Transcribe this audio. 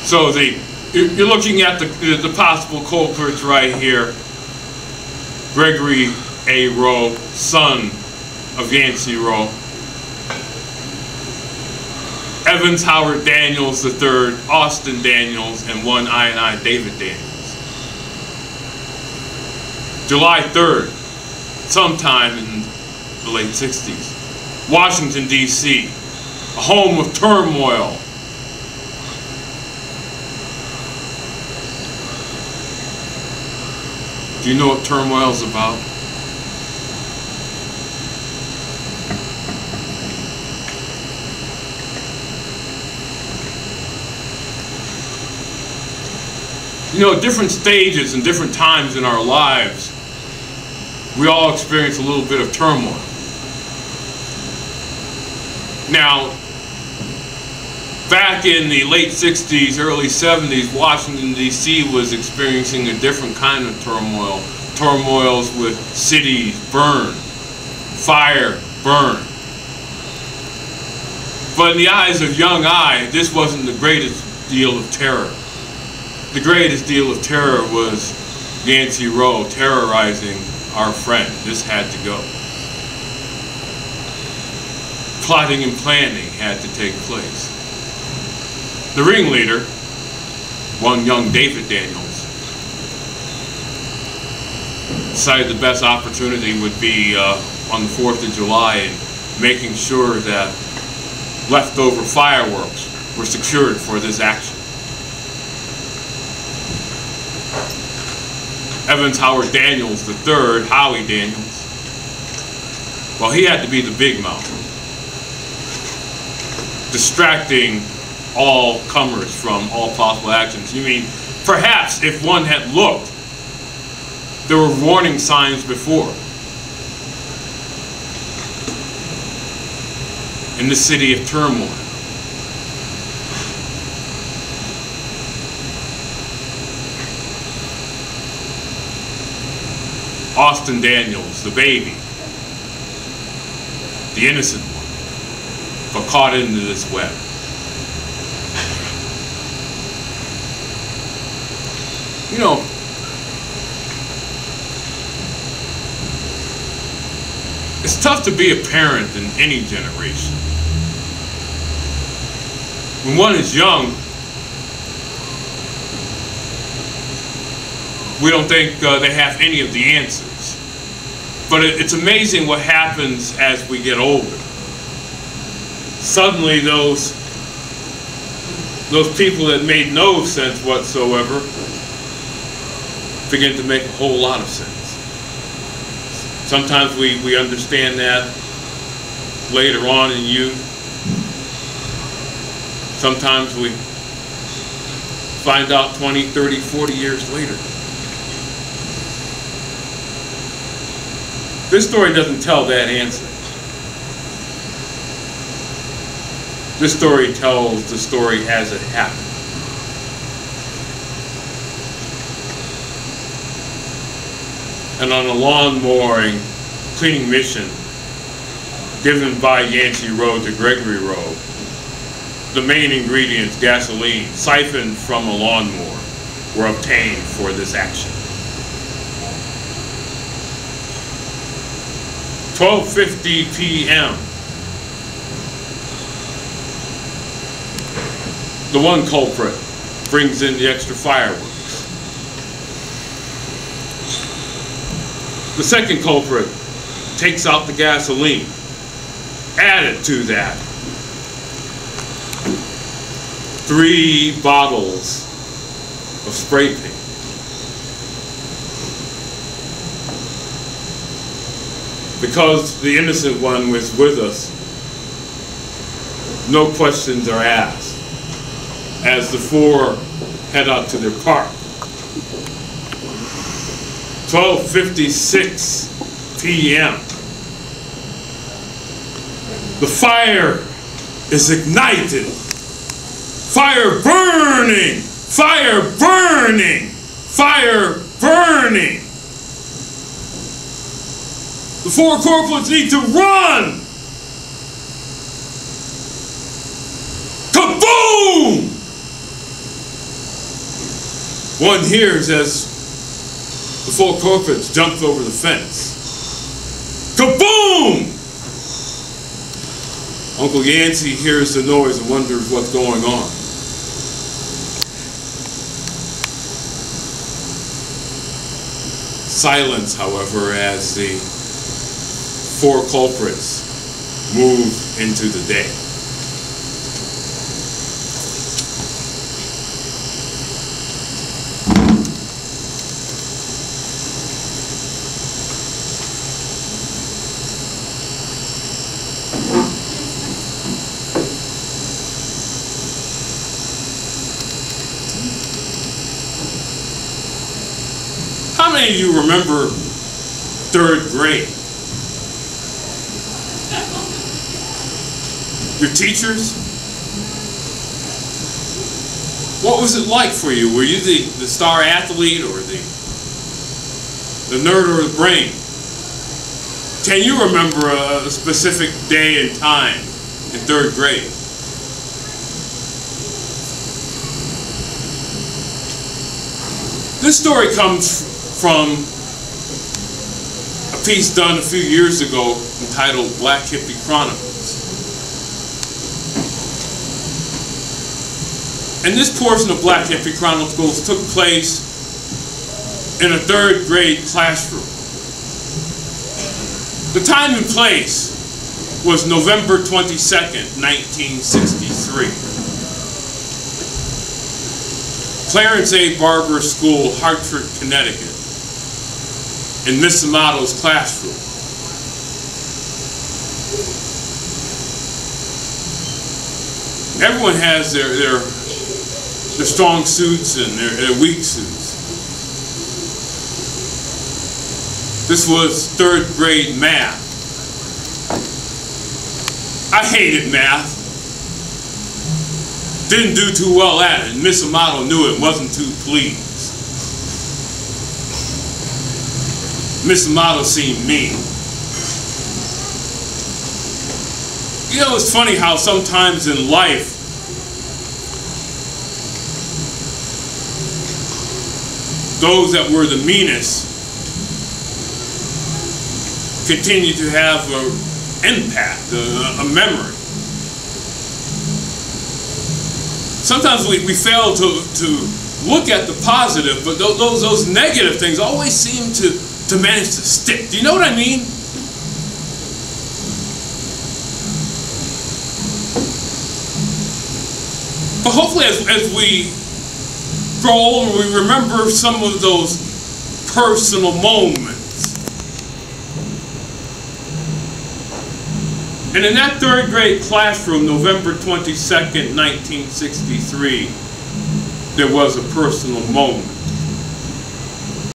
So you're looking at the possible culprits right here. Gregory A. Rowe, son of Yancey Rowe. Evans Howard Daniels III, Austin Daniels, and one I David Daniels. July 3rd, sometime in the late 60s. Washington, D.C., a home of turmoil. Do you know what turmoil is about? You know, at different stages and different times in our lives, we all experience a little bit of turmoil. Now, back in the late 60s, early 70s, Washington, D.C. was experiencing a different kind of turmoil. Turmoils with cities burn, fire, burn. But in the eyes of young I, this wasn't the greatest deal of terror. The greatest deal of terror was Yancey Rowe terrorizing our friend. This had to go. Plotting and planning had to take place. The ringleader, one young David Daniels, decided the best opportunity would be on the 4th of July and making sure that leftover fireworks were secured for this action. Evans Howard Daniels III, Howie Daniels, well, he had to be the big mouth, distracting all comers from all possible actions. You mean, perhaps if one had looked, there were warning signs before. In the city of turmoil. Austin Daniels, the baby, the innocent one, but caught into this web. You know, it's tough to be a parent in any generation. When one is young, we don't think they have any of the answers. But it's amazing what happens as we get older. Suddenly those people that made no sense whatsoever begin to make a whole lot of sense. Sometimes we understand that later on in youth. Sometimes we find out 20, 30, 40 years later. This story doesn't tell that answer. This story tells the story as it happened. And on a lawn mowing cleaning mission given by Yancey Rowe to Gregory Rowe, the main ingredients, gasoline, siphoned from a lawnmower, were obtained for this action. 12:50 p.m. The one culprit brings in the extra fireworks. The second culprit takes out the gasoline. Added to that, 3 bottles of spray paint. Because the innocent one was with us, no questions are asked as the 4 head out to their park. 12:56 p.m. The fire is ignited. Fire burning! Fire burning! Fire burning! The 4 corporals need to run! Kaboom! One hears as the four corporates jumped over the fence. Kaboom! Uncle Yancey hears the noise and wonders what's going on. Silence, however, as the four culprits move into the day. How many of you remember third grade? Your teachers? What was it like for you? Were you the star athlete or the nerd or the brain? Can you remember a specific day and time in third grade? This story comes from a piece done a few years ago entitled Black Hippie Chronicles. And this portion of Black Hippie Chronicles took place in a third grade classroom. The time and place was November 22nd, 1963. Clarence A. Barber School, Hartford, Connecticut, in Miss Amato's classroom. Everyone has their strong suits and their weak suits. This was third grade math. I hated math. Didn't do too well at it, and Miss Amato knew it, wasn't too pleased. Miss Amato seemed mean. You know, it's funny how sometimes in life, those that were the meanest continue to have an impact, a memory. Sometimes we fail to look at the positive, but those negative things always seem to manage to stick. Do you know what I mean? But hopefully as we grow older, we remember some of those personal moments. And in that third grade classroom, November 22nd, 1963, there was a personal moment.